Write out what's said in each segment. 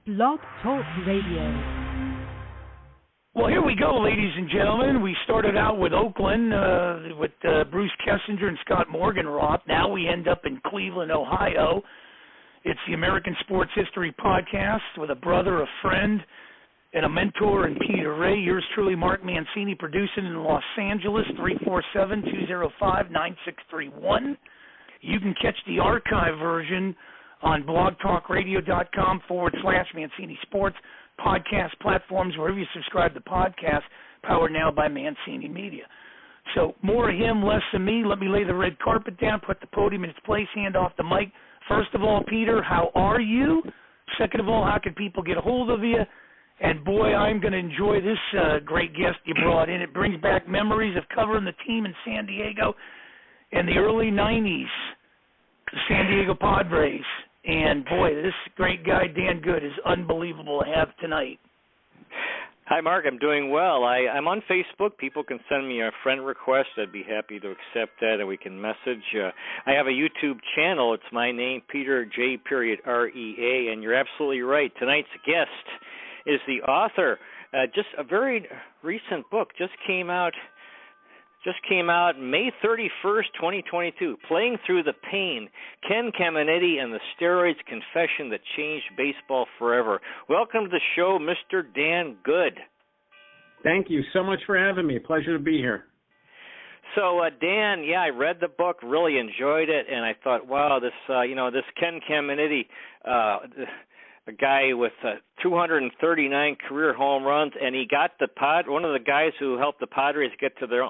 Blog Talk Radio. Well, here we go, ladies and gentlemen. We started out with Oakland with Bruce Kessinger and Scott Morgenroth. Now we end up in Cleveland, Ohio. It's the American Sports History Podcast with a brother, a friend, and a mentor in Peter Ray. Yours truly, Mark Mancini, producing in Los Angeles, 347-205-9631. You can catch the archive version on blogtalkradio.com/Mancini Sports, podcast platforms, wherever you subscribe to podcasts, powered now by Mancini Media. So more of him, less of me. Let me lay the red carpet down, put the podium in its place, hand off the mic. First of all, Peter, how are you? Second of all, how can people get a hold of you? And, boy, I'm going to enjoy this great guest you brought in. It brings back memories of covering the team in San Diego in the early 90s, the San Diego Padres. And, boy, this great guy, Dan Good, is unbelievable to have tonight. Hi, Mark. I'm doing well. I'm on Facebook. People can send me a friend request. I'd be happy to accept that, and we can message. I have a YouTube channel. It's my name, Peter J. REA, and you're absolutely right. Tonight's guest is the author. Just a very recent book. Just came out May 31st, 2022, Playing Through the Pain, Ken Caminiti and the Steroids Confession That Changed Baseball Forever. Welcome to the show, Mr. Dan Good. Thank you so much for having me. Pleasure to be here. So, Dan, I read the book, really enjoyed it, and I thought, wow, this Ken Caminiti, a guy with 239 career home runs, and he got one of the guys who helped the Padres get to their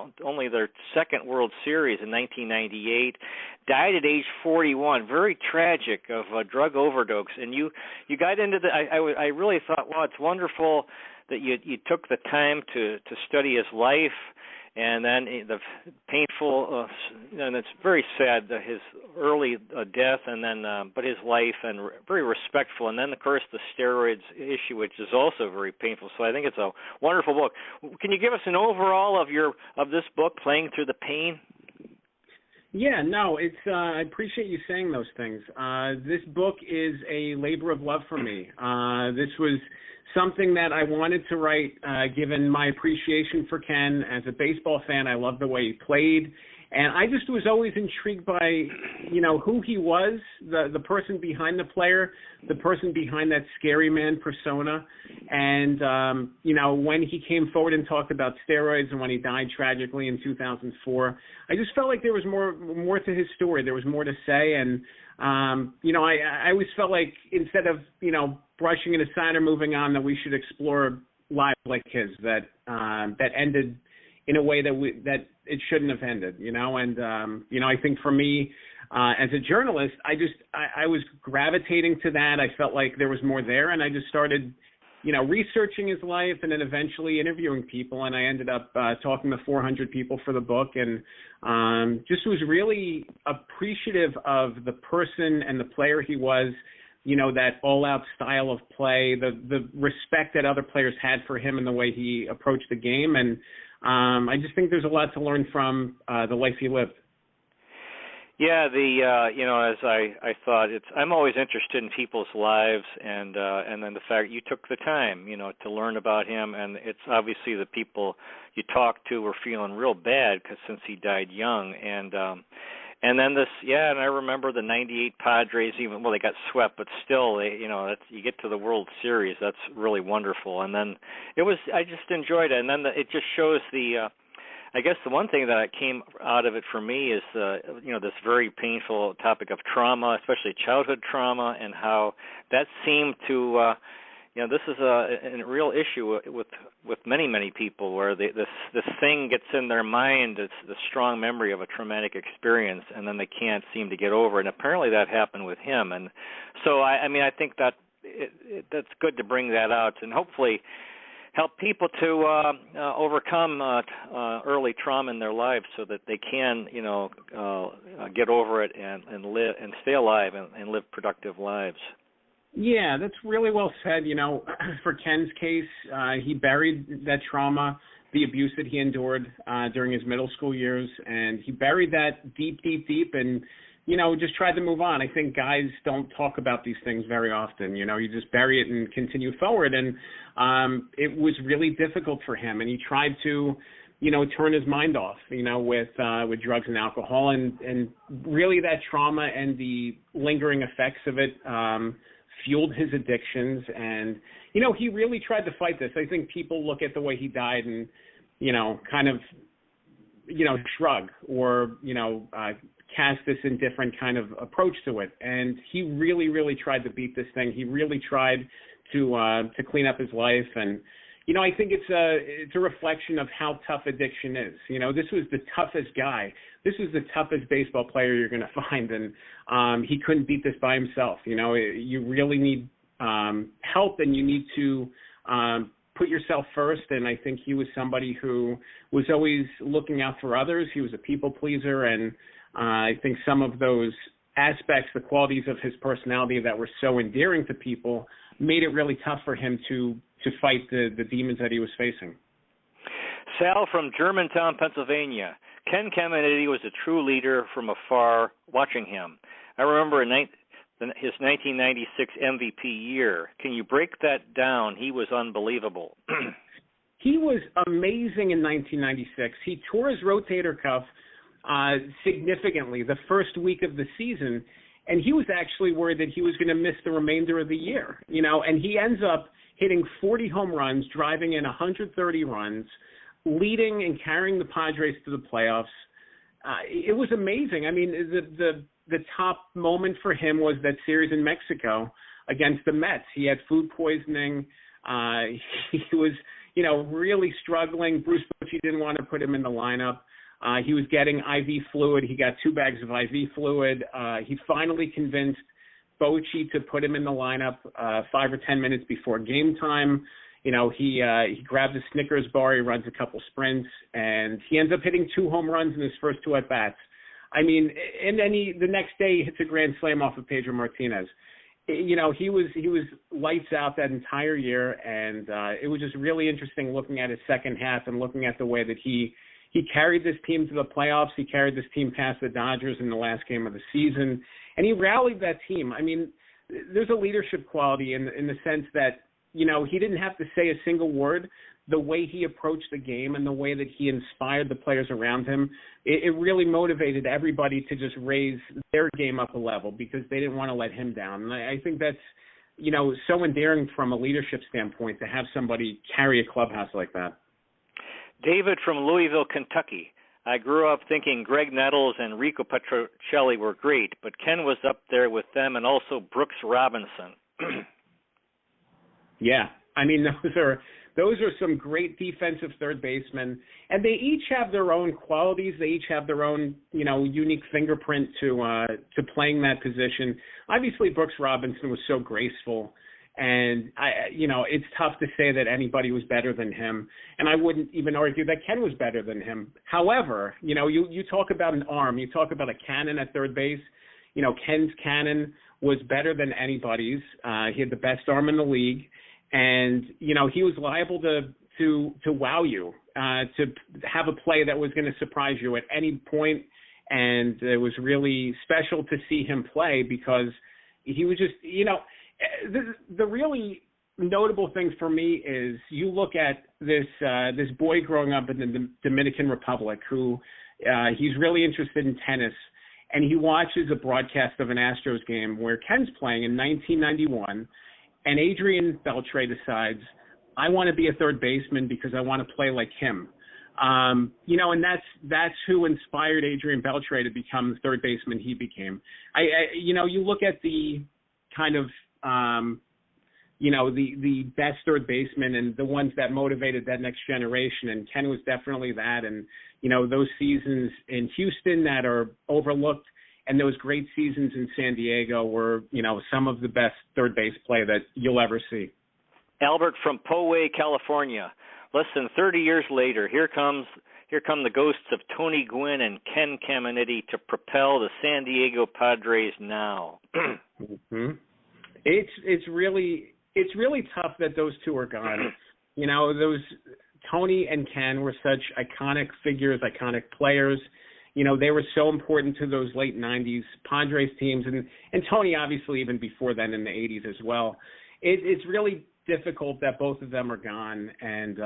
second World Series in 1998, died at age 41, very tragic, of a drug overdose. And you got into I really thought, wow, it's wonderful that you took the time to study his life. And then the painful, and it's very sad, his early death, and then but his life, and very respectful. And then, of course, the steroids issue, which is also very painful. So I think it's a wonderful book. Can you give us an overall of this book, Playing Through the Pain? Yeah, no, it's. I appreciate you saying those things. This book is a labor of love for me. This was something that I wanted to write, given my appreciation for Ken. As a baseball fan, I love the way he played. And I just was always intrigued by, who he was, the person behind the player, the person behind that scary man persona. And, when he came forward and talked about steroids and when he died tragically in 2004, I just felt like there was more to his story. There was more to say. And, I always felt like instead of, brushing it aside or moving on, that we should explore lives like his that ended in a way that it shouldn't have ended, And, I think for me, as a journalist, I was gravitating to that. I felt like there was more there, and I just started, researching his life and then eventually interviewing people, and I ended up talking to 400 people for the book, and just was really appreciative of the person and the player he was, that all-out style of play, the respect that other players had for him and the way he approached the game, and I just think there's a lot to learn from the life he lived. Yeah, as I thought, I'm always interested in people's lives, and then the fact you took the time, to learn about him, and it's obviously the people you talked to were feeling real bad since he died young, and then and I remember the '98 Padres. They got swept, but still, you get to the World Series. That's really wonderful. And then I just enjoyed it. And then it just shows I guess the one thing that came out of it for me is this very painful topic of trauma, especially childhood trauma, and how that seemed to this is a real issue with many people, where this thing gets in their mind. It's the strong memory of a traumatic experience, and then they can't seem to get over it. And apparently that happened with him. And so I think that that's good to bring that out, and hopefully help people to overcome early trauma in their lives, so that they can get over it and live and stay alive and live productive lives. Yeah, that's really well said. For Ken's case, he buried that trauma, the abuse that he endured during his middle school years, and he buried that deep, and just tried to move on. I think guys don't talk about these things very often. You just bury it and continue forward. And it was really difficult for him. And he tried to, turn his mind off, with drugs and alcohol. And really that trauma and the lingering effects of it fueled his addictions. And, he really tried to fight this. I think people look at the way he died and, kind of, shrug or, cast this indifferent kind of approach to it. And he really, really tried to beat this thing. He really tried to clean up his life. And, I think it's a reflection of how tough addiction is. This was the toughest guy. This was the toughest baseball player you're going to find. And he couldn't beat this by himself. You really need help, and you need to put yourself first. And I think he was somebody who was always looking out for others. He was a people pleaser. And I think some of those aspects, the qualities of his personality that were so endearing to people, made it really tough for him to fight the demons that he was facing. Sal from Germantown, Pennsylvania. Ken Caminiti was a true leader from afar, watching him. I remember his 1996 MVP year. Can you break that down? He was unbelievable. He was amazing in 1996. He tore his rotator cuff significantly the first week of the season, and he was actually worried that he was going to miss the remainder of the year, and he ends up hitting 40 home runs, driving in 130 runs, leading and carrying the Padres to the playoffs. It was amazing. I mean, the top moment for him was that series in Mexico against the Mets. He had food poisoning. He was, really struggling. Bruce Bochy didn't want to put him in the lineup. He was getting IV fluid. He got 2 bags of IV fluid. He finally convinced Bochy to put him in the lineup 5 or 10 minutes before game time. He grabs a Snickers bar, he runs a couple sprints, and he ends up hitting 2 home runs in his first 2 at-bats. I mean, and then the next day he hits a grand slam off of Pedro Martinez. He was lights out that entire year, and it was just really interesting looking at his second half and looking at the way that he carried this team to the playoffs. He carried this team past the Dodgers in the last game of the season, and he rallied that team. I mean, there's a leadership quality in the sense that, he didn't have to say a single word. The way he approached the game and the way that he inspired the players around him, it really motivated everybody to just raise their game up a level because they didn't want to let him down. And I think that's, so endearing from a leadership standpoint to have somebody carry a clubhouse like that. David from Louisville, Kentucky. I grew up thinking Greg Nettles and Rico Petrocelli were great, but Ken was up there with them, and also Brooks Robinson. Yeah, I mean, those are some great defensive third basemen, and they each have their own qualities. They each have their own, unique fingerprint to playing that position. Obviously, Brooks Robinson was so graceful. And it's tough to say that anybody was better than him, and I wouldn't even argue that Ken was better than him. However, you talk about an arm, you talk about a cannon at third base. Ken's cannon was better than anybody's. He had the best arm in the league, and he was liable to wow you, to have a play that was going to surprise you at any point. And it was really special to see him play because he was just, the really notable thing for me is you look at this boy growing up in the Dominican Republic who he's really interested in tennis, and he watches a broadcast of an Astros game where Ken's playing in 1991, and Adrian Beltre decides, I want to be a third baseman because I want to play like him. And that's who inspired Adrian Beltre to become the third baseman he became. You look at the kind of the best third baseman and the ones that motivated that next generation. And Ken was definitely that. And, those seasons in Houston that are overlooked and those great seasons in San Diego were, some of the best third base play that you'll ever see. Albert from Poway, California. Less than 30 years later, here come the ghosts of Tony Gwynn and Ken Caminiti to propel the San Diego Padres now. Mm-hmm. It's really tough that those two are gone. Those Tony and Ken were such iconic figures, iconic players. they were so important to those late 90s Padres teams, and Tony obviously even before then in the 80s as well. It's really difficult that both of them are gone, and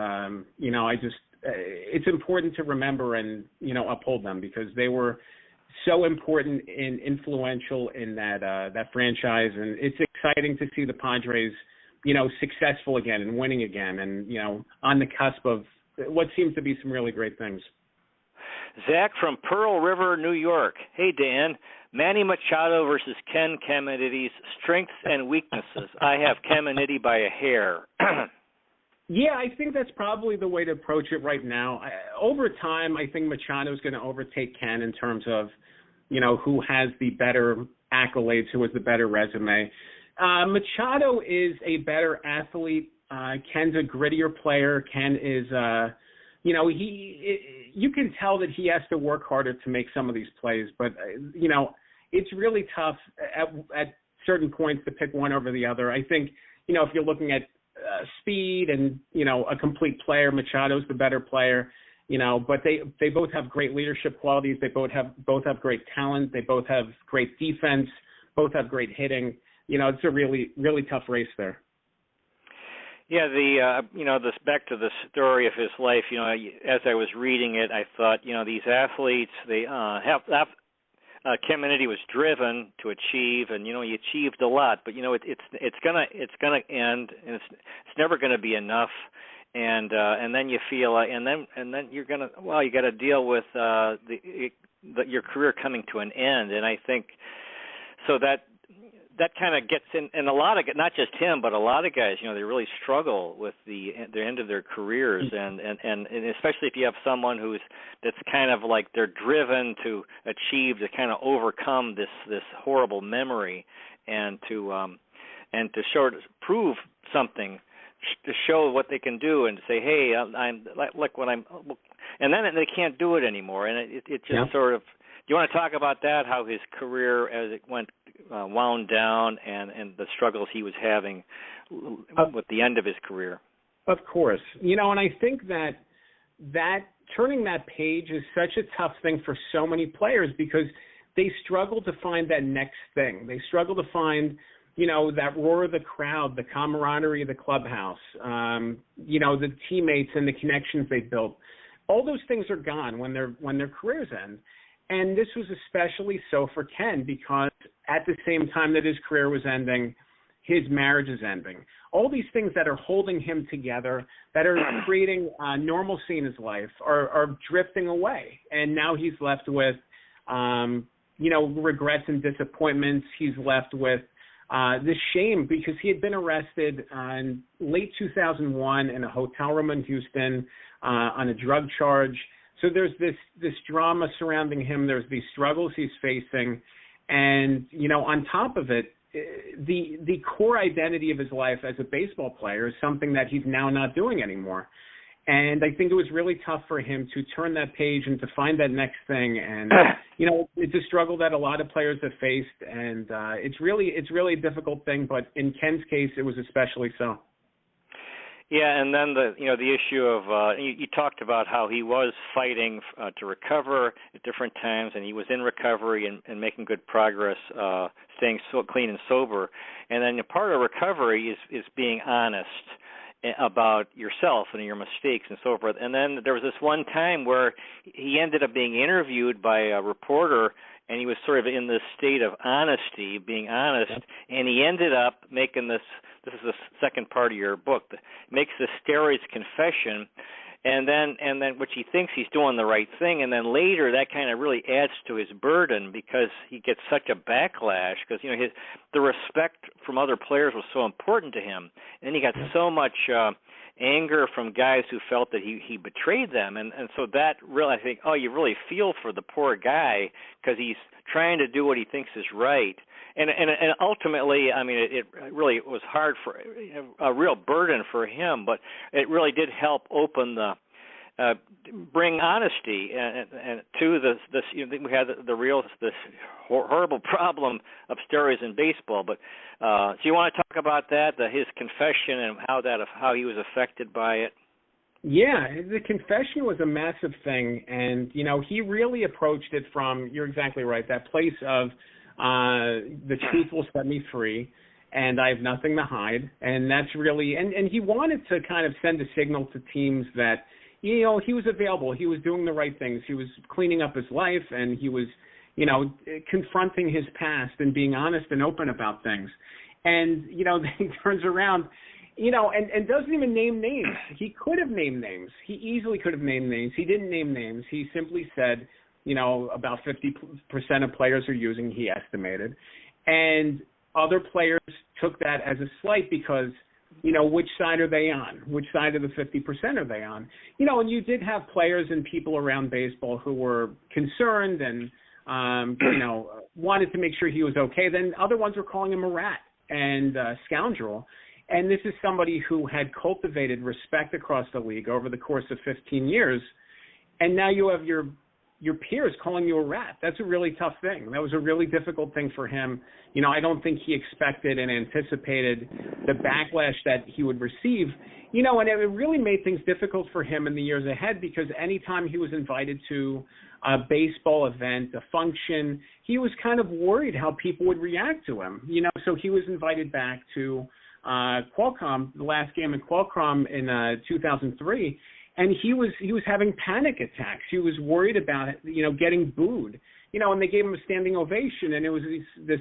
it's important to remember and uphold them because they were so important and influential in that franchise, and it's exciting to see the Padres successful again and winning again, and on the cusp of what seems to be some really great things. Zach from Pearl River, New York. Hey, Dan. Manny Machado versus Ken Caminiti's strengths and weaknesses. I have Caminiti by a hair. Yeah, I think that's probably the way to approach it right now. Over time, I think Machado is going to overtake Ken in terms of, who has the better accolades, who has the better resume. Machado is a better athlete. Ken's a grittier player. Ken is, you can tell that he has to work harder to make some of these plays, but it's really tough at certain points to pick one over the other. I think if you're looking at speed and a complete player, Machado's the better player. But they both have great leadership qualities. They both have great talent. They both have great defense. Both have great hitting. It's a really, really tough race there. Yeah, this back to the story of his life. As I was reading it, I thought, these athletes, they Caminiti was driven to achieve, and he achieved a lot. But it's gonna end, and it's never gonna be enough. And then you feel, and then you're gonna, you got to deal with your career coming to an end. And I think so that kind of gets in, and a lot of, not just him, but a lot of guys, they really struggle with the end of their careers, and especially if you have someone that's kind of like they're driven to achieve, to kind of overcome this horrible memory, and to prove something, to show what they can do, and to say, hey, look what I'm, and then they can't do it anymore, and it just sort of. Do you want to talk about that, how his career as it wound down, and the struggles he was having with the end of his career? Of course. And I think that turning that page is such a tough thing for so many players because they struggle to find that next thing. They struggle to find, that roar of the crowd, the camaraderie of the clubhouse, the teammates and the connections they built. All those things are gone when their careers end. And this was especially so for Ken because at the same time that his career was ending, his marriage is ending. All these things that are holding him together, that are creating normalcy in his life, are drifting away. And now he's left with, regrets and disappointments. He's left with this shame because he had been arrested in late 2001 in a hotel room in Houston on a drug charge. So there's this drama surrounding him. There's these struggles he's facing. And, on top of it, the core identity of his life as a baseball player is something that he's now not doing anymore. And I think it was really tough for him to turn that page and to find that next thing. And, it's a struggle that a lot of players have faced. And it's really a difficult thing. But in Ken's case, it was especially so. Yeah, and then the issue of you talked about how he was fighting to recover at different times, and he was in recovery and making good progress, staying so clean and sober. And then part of recovery is being honest about yourself and your mistakes and so forth. And then there was this one time where he ended up being interviewed by a reporter, and he was sort of in this state of honesty, being honest, and he ended up making this is the second part of your book, makes the steroids confession, and then which he thinks he's doing the right thing, and then later that kind of really adds to his burden because he gets such a backlash because the respect from other players was so important to him, and he got so much anger from guys who felt that he betrayed them, and so that really, I think, you really feel for the poor guy because he's trying to do what he thinks is right. And ultimately, I mean, it really was hard for a real burden for him, but it really did help open bring honesty and to this. We had this horrible problem of steroids in baseball. But so you want to talk about that, his confession, and how he was affected by it? Yeah, the confession was a massive thing, and he really approached it from, you're exactly right, that place of the truth will set me free, and I have nothing to hide, and that's really, and he wanted to kind of send a signal to teams that he was available, he was doing the right things, he was cleaning up his life, and he was confronting his past and being honest and open about things, and then he turns around. And doesn't even name names. He could have named names. He easily could have named names. He didn't name names. He simply said, about 50% of players are using, he estimated. And other players took that as a slight because, which side are they on? Which side of the 50% are they on? And you did have players and people around baseball who were concerned and, wanted to make sure he was okay. Then other ones were calling him a rat and a scoundrel. And this is somebody who had cultivated respect across the league over the course of 15 years, and now you have your peers calling you a rat. That's a really tough thing. That was a really difficult thing for him. I don't think he expected and anticipated the backlash that he would receive. And it really made things difficult for him in the years ahead because anytime he was invited to a baseball event, a function, he was kind of worried how people would react to him. So he was invited back to Qualcomm, the last game in Qualcomm in 2003, and he was having panic attacks. He was worried about it, getting booed, and they gave him a standing ovation, and it was this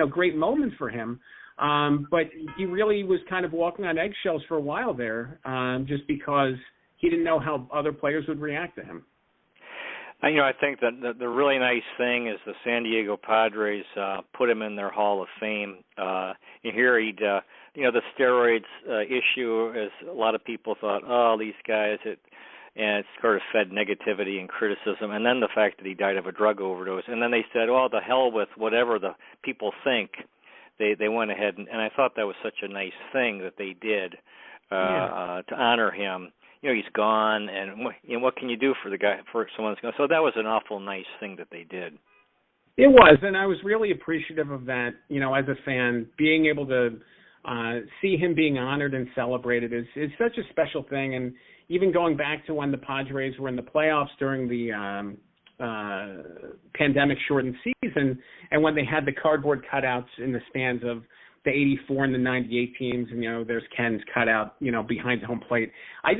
great moment for him. But he really was kind of walking on eggshells for a while there, just because he didn't know how other players would react to him. I think that the really nice thing is the San Diego Padres put him in their Hall of Fame. Here he'd, the steroids issue, as a lot of people thought, oh, these guys, and it sort of fed negativity and criticism. And then the fact that he died of a drug overdose. And then they said, well, the hell with whatever the people think. They went ahead, and I thought that was such a nice thing that they did to honor him. He's gone, and what can you do for the guy, for someone's gone? So that was an awful nice thing that they did. It was, and I was really appreciative of that, as a fan, being able to see him being honored and celebrated is such a special thing. And even going back to when the Padres were in the playoffs during the pandemic-shortened season, and when they had the cardboard cutouts in the stands of the 84 and the 98 teams, and there's Ken's cutout, behind home plate. I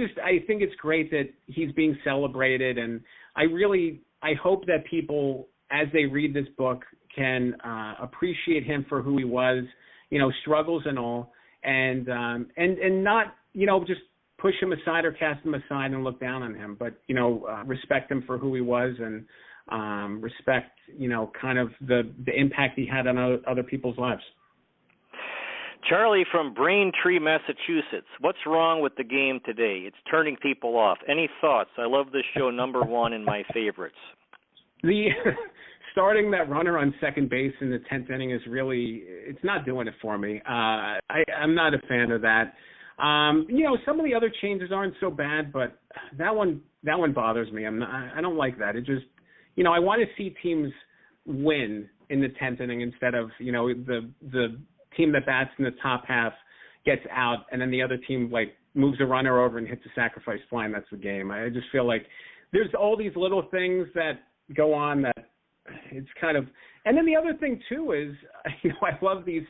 think it's great that he's being celebrated, and I hope that people, as they read this book, can appreciate him for who he was, struggles and all, and not just push him aside or cast him aside and look down on him, but respect him for who he was and respect kind of the impact he had on other people's lives. Charlie from Braintree, Massachusetts. What's wrong with the game today? It's turning people off. Any thoughts? I love this show, number one in my favorites. The starting that runner on second base in the 10th inning is really, it's not doing it for me. I'm not a fan of that. Some of the other changes aren't so bad, but that one bothers me. I don't like that. It just, I want to see teams win in the 10th inning instead of, the team that bats in the top half gets out, and then the other team moves a runner over and hits a sacrifice fly, and that's the game. I just feel like there's all these little things that go on that it's kind of, and then the other thing too is, I love these,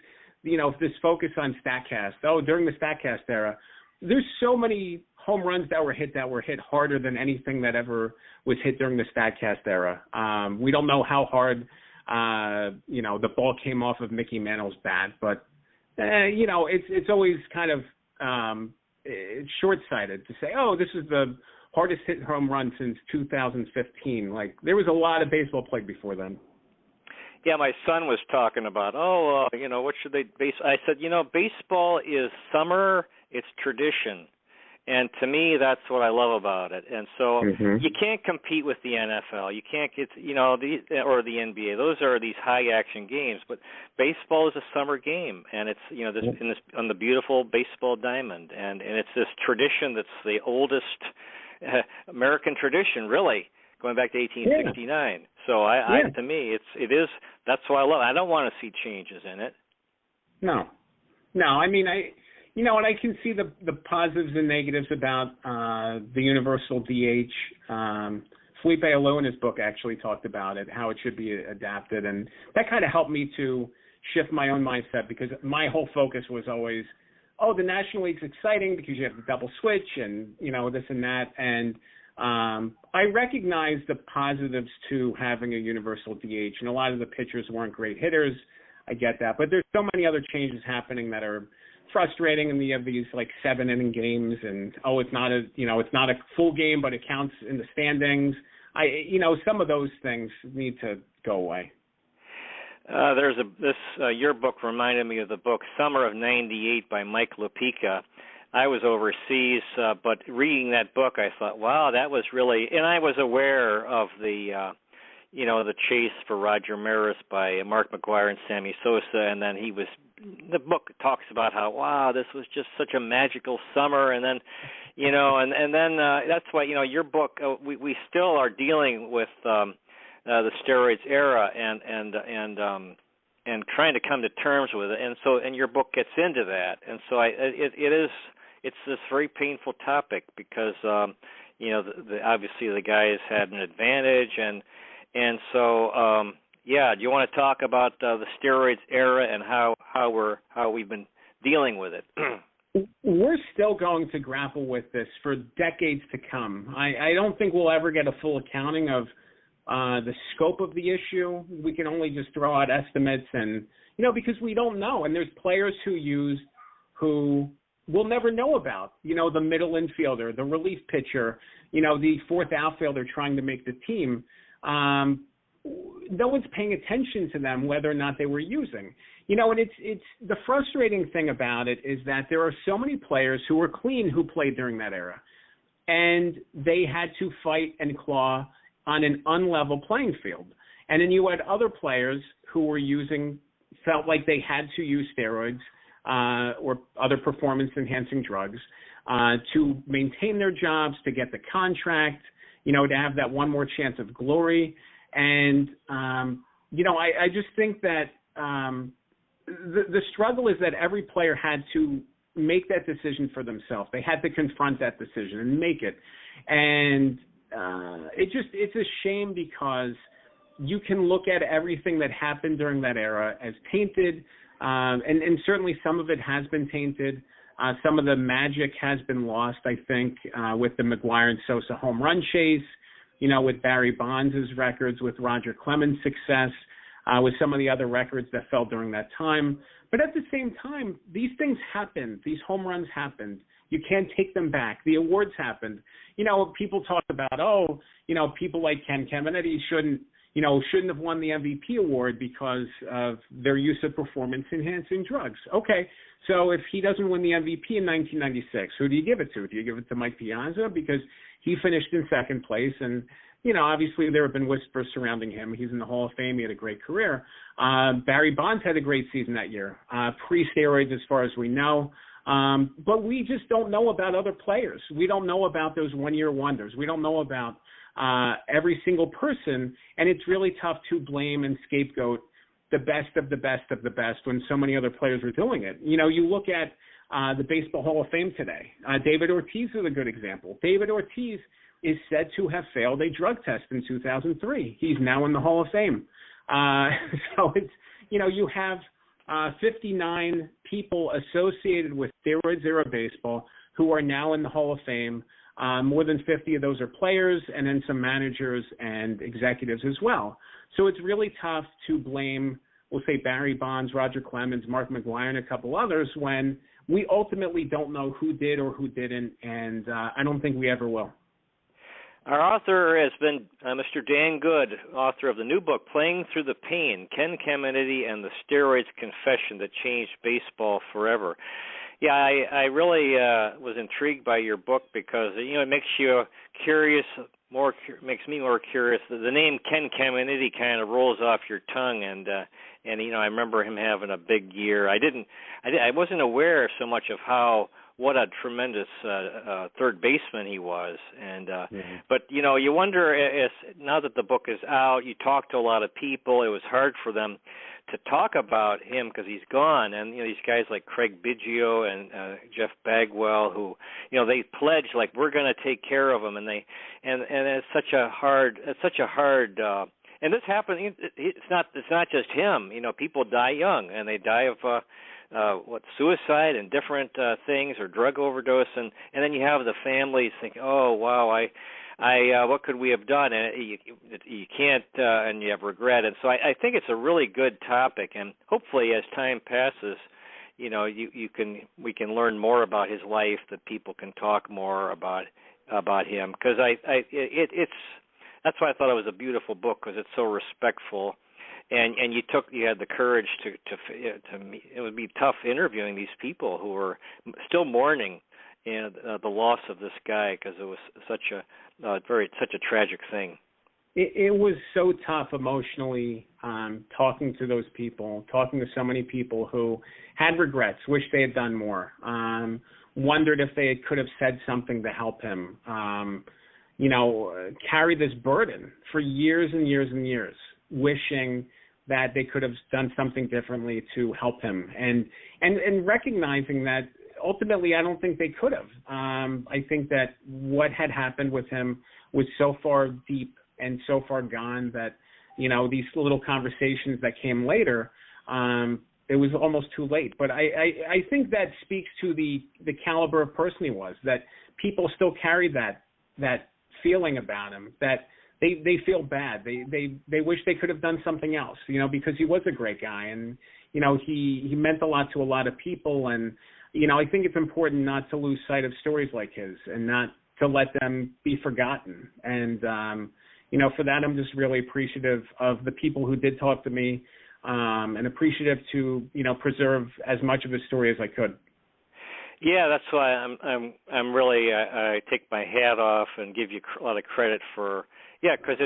this focus on StatCast. Oh, during the StatCast era, there's so many home runs that were hit harder than anything that ever was hit during the StatCast era. We don't know how hard the ball came off of Mickey Mantle's bat, but it's always kind of it's short-sighted to say, oh, this is the hardest hit home run since 2015. There was a lot of baseball played before then. Yeah, my son was talking about, what should they base? I said, baseball is summer, it's tradition. And to me, that's what I love about it. And so you can't compete with the NFL. You can't get, or the NBA. Those are these high action games. But baseball is a summer game, and it's on the beautiful baseball diamond, and it's this tradition that's the oldest American tradition, really, going back to 1869. Yeah. So to me, it is. That's what I love. I don't want to see changes in it. No. I mean, And I can see the positives and negatives about the universal DH. Felipe Alou in his book actually talked about it, how it should be adapted, and that kind of helped me to shift my own mindset, because my whole focus was always, the National League's exciting because you have the double switch and, this and that. And I recognize the positives to having a universal DH, and a lot of the pitchers weren't great hitters. I get that. But there's so many other changes happening that are frustrating, and we have these 7-inning games, and it's not a full game, but it counts in the standings. Some of those things need to go away. Your book reminded me of the book Summer of '98 by Mike Lupica. I was overseas, but reading that book, I thought, wow, that was really, and I was aware of the chase for Roger Maris by Mark McGwire and Sammy Sosa, and then the book talks about how, wow, this was just such a magical summer, and then, and then that's why, your book, we still are dealing with the steroids era and trying to come to terms with it, and your book gets into that, and so it's this very painful topic because obviously the guys had an advantage, and so do you want to talk about the steroids era and how we've been dealing with it? We're still going to grapple with this for decades to come. I don't think we'll ever get a full accounting of the scope of the issue. We can only just throw out estimates, and because we don't know. And there's players who we'll never know about. The middle infielder, the relief pitcher, the fourth outfielder trying to make the team. No one's paying attention to them, whether or not they were using. And it's the frustrating thing about it is that there are so many players who were clean who played during that era, and they had to fight and claw on an unlevel playing field. And then you had other players who were felt like they had to use steroids or other performance-enhancing drugs to maintain their jobs, to get the contract, to have that one more chance of glory. And, I just think that the struggle is that every player had to make that decision for themselves. They had to confront that decision and make it. And it's a shame because you can look at everything that happened during that era as tainted, and certainly some of it has been tainted. Some of the magic has been lost, I think, with the McGwire and Sosa home run chase, with Barry Bonds' records, with Roger Clemens' success, with some of the other records that fell during that time. But at the same time, these things happened. These home runs happened. You can't take them back. The awards happened. People talk about, people like Ken Caminiti shouldn't have won the MVP award because of their use of performance-enhancing drugs. Okay, so if he doesn't win the MVP in 1996, who do you give it to? Do you give it to Mike Piazza because he finished in second place? And, obviously there have been whispers surrounding him. He's in the Hall of Fame. He had a great career. Barry Bonds had a great season that year, pre-steroids as far as we know. But we just don't know about other players. We don't know about those one-year wonders. We don't know about every single person, and it's really tough to blame and scapegoat the best of the best of the best when so many other players were doing it. You look at the Baseball Hall of Fame today. David Ortiz is a good example. David Ortiz is said to have failed a drug test in 2003. He's now in the Hall of Fame. So it's, you have 59 people associated with steroids-era baseball who are now in the Hall of Fame. More than 50 of those are players, and then some managers and executives as well. So it's really tough to blame, we'll say, Barry Bonds, Roger Clemens, Mark McGwire, and a couple others when we ultimately don't know who did or who didn't, and I don't think we ever will. Our author has been Mr. Dan Good, author of the new book, Playing Through the Pain, Ken Caminiti and the Steroids Confession That Changed Baseball Forever. Yeah, I really was intrigued by your book because, it makes you curious, makes me more curious. The name Ken Caminiti kind of rolls off your tongue, and I remember him having a big year. I wasn't aware so much of what a tremendous third baseman he was, and but you wonder if now that the book is out, you talk to a lot of people. It was hard for them to talk about him because he's gone, and these guys like Craig Biggio and Jeff Bagwell, who they pledged like we're going to take care of him, and it's such a hard and this happens. It's not just him. People die young, and they die of suicide and different things or drug overdose, and then you have the families think, oh wow, I what could we have done? And you can't, and you have regret. And so I think it's a really good topic, and hopefully as time passes, we can learn more about his life, that people can talk more about him, because it's that's why I thought it was a beautiful book, because it's so respectful. And you had the courage to it would be tough interviewing these people who were still mourning the loss of this guy, because it was such a tragic thing. It was so tough emotionally, talking to those people, talking to so many people who had regrets, wished they had done more, wondered if they could have said something to help him, carried this burden for years and years and years, wishing that they could have done something differently to help him, and recognizing that ultimately I don't think they could have. I think that what had happened with him was so far deep and so far gone that, these little conversations that came later, it was almost too late. But I think that speaks to the caliber of person he was, that people still carry that feeling about him, that they feel bad. They wish they could have done something else, because he was a great guy, and he meant a lot to a lot of people, and I think it's important not to lose sight of stories like his and not to let them be forgotten. And for that, I'm just really appreciative of the people who did talk to me, and appreciative to preserve as much of his story as I could. Yeah, that's why I'm really I take my hat off and give you a lot of credit for. Yeah, because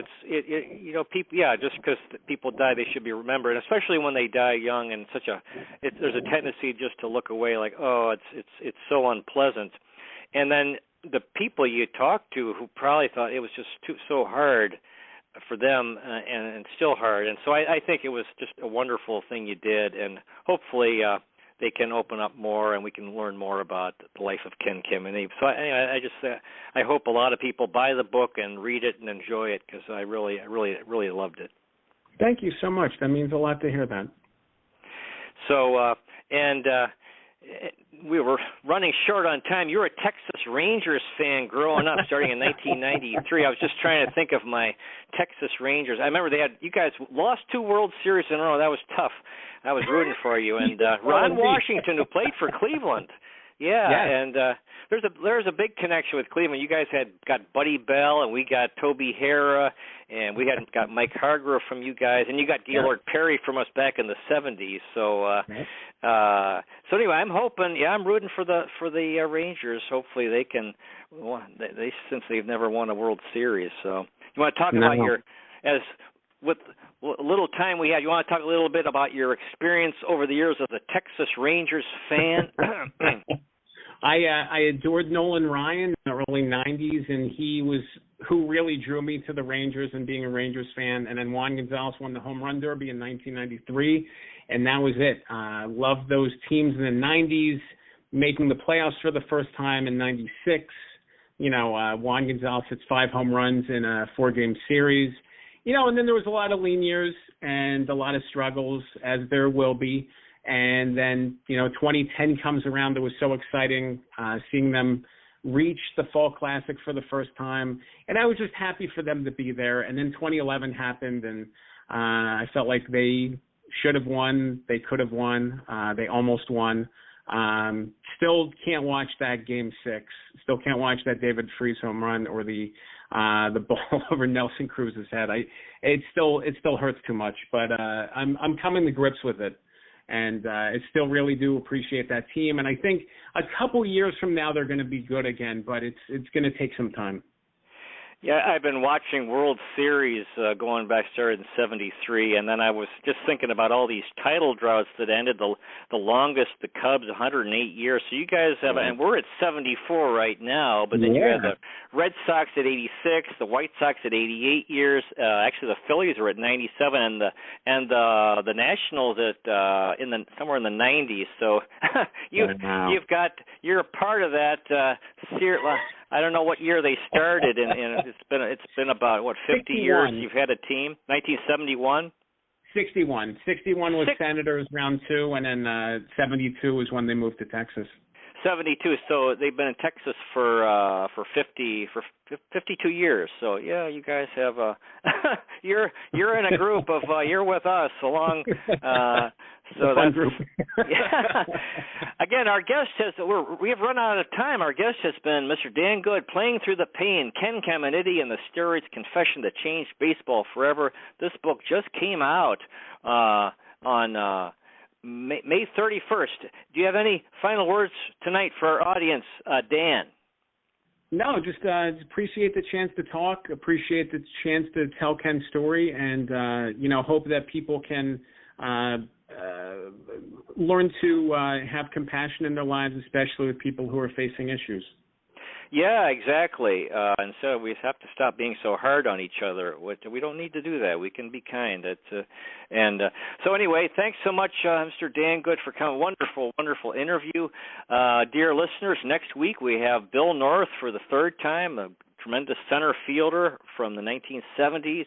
people. Yeah, just because people die, they should be remembered, especially when they die young. And there's a tendency just to look away, like, oh, it's so unpleasant. And then the people you talk to who probably thought it was just so hard for them, and still hard. And so I think it was just a wonderful thing you did, and hopefully they can open up more, and we can learn more about the life of Ken Kim and Eve. So I hope a lot of people buy the book and read it and enjoy it, because I really loved it. Thank you so much. That means a lot to hear that. So we were running short on time. You were a Texas Rangers fan growing up, starting in 1993. I was just trying to think of my Texas Rangers. I remember you guys lost 2 World Series in a row. That was tough. I was rooting for you. And Ron Washington, who played for Cleveland. Yeah, yes. And there's a big connection with Cleveland. You guys got Buddy Bell, and we got Toby Harrah, and we got Mike Hargrove from you guys, and you got Gaylord Perry from us back in the 70s. So so anyway, I'm hoping. Yeah, I'm rooting for the Rangers. Hopefully they can. They since they've never won a World Series. So you want to talk about with a little time we had, you want to talk a little bit about your experience over the years as a Texas Rangers fan? I adored Nolan Ryan in the early 90s, and he was who really drew me to the Rangers and being a Rangers fan. And then Juan Gonzalez won the Home Run Derby in 1993, and that was it. Loved those teams in the 90s, making the playoffs for the first time in 96. Juan Gonzalez hits 5 home runs in a 4-game series. And then there was a lot of lean years and a lot of struggles, as there will be. And then, 2010 comes around. It was so exciting seeing them reach the Fall Classic for the first time. And I was just happy for them to be there. And then 2011 happened, and I felt like they should have won. They could have won. They almost won. Still can't watch that Game 6. Still can't watch that David Freese home run or the ball over Nelson Cruz's head. It still hurts too much, but I'm coming to grips with it, and I still really do appreciate that team. And I think a couple years from now they're going to be good again, but it's going to take some time. Yeah, I've been watching World Series going back, started in '73, and then I was just thinking about all these title droughts that ended. The longest, the Cubs, 108 years. So you guys have, and we're at 74 right now. But then you have the Red Sox at 86, the White Sox at 88 years. Actually, the Phillies are at 97, and the Nationals at somewhere in the 90s. So you're a part of that. I don't know what year they started, and it's been about 50 61. years you've had a team. 1971. 61 was Senators round 2, and then 72 was when they moved to Texas. 72. So they've been in Texas for 52 years. So yeah, you guys have you're in a group of you're with us along. So that's group. Yeah. Again, our guest we have run out of time. Our guest has been Mr. Dan Good, Playing Through the Pain, Ken Caminiti and the Steroids Confession That Changed Baseball Forever. This book just came out on May 31st. Do you have any final words tonight for our audience, Dan? No, just appreciate the chance to talk, appreciate the chance to tell Ken's story, and hope that people can learn to have compassion in their lives, especially with people who are facing issues. Yeah, exactly. And so we have to stop being so hard on each other. We don't need to do that. We can be kind. So anyway, thanks so much, Mr. Dan Good, for coming. Wonderful, wonderful interview. Dear listeners, next week we have Bill North for the third time, a tremendous center fielder from the 1970s.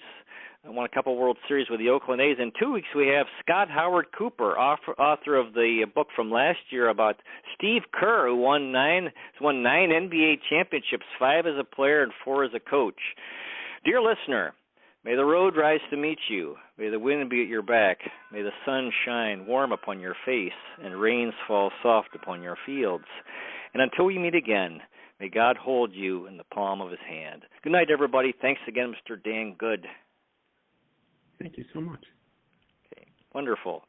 Won a couple World Series with the Oakland A's. In 2 weeks, we have Scott Howard Cooper, author of the book from last year about Steve Kerr, who won 9 NBA championships, 5 as a player and 4 as a coach. Dear listener, may the road rise to meet you. May the wind be at your back. May the sun shine warm upon your face and rains fall soft upon your fields. And until we meet again, may God hold you in the palm of his hand. Good night, everybody. Thanks again, Mr. Dan Good. Thank you so much. Okay, wonderful.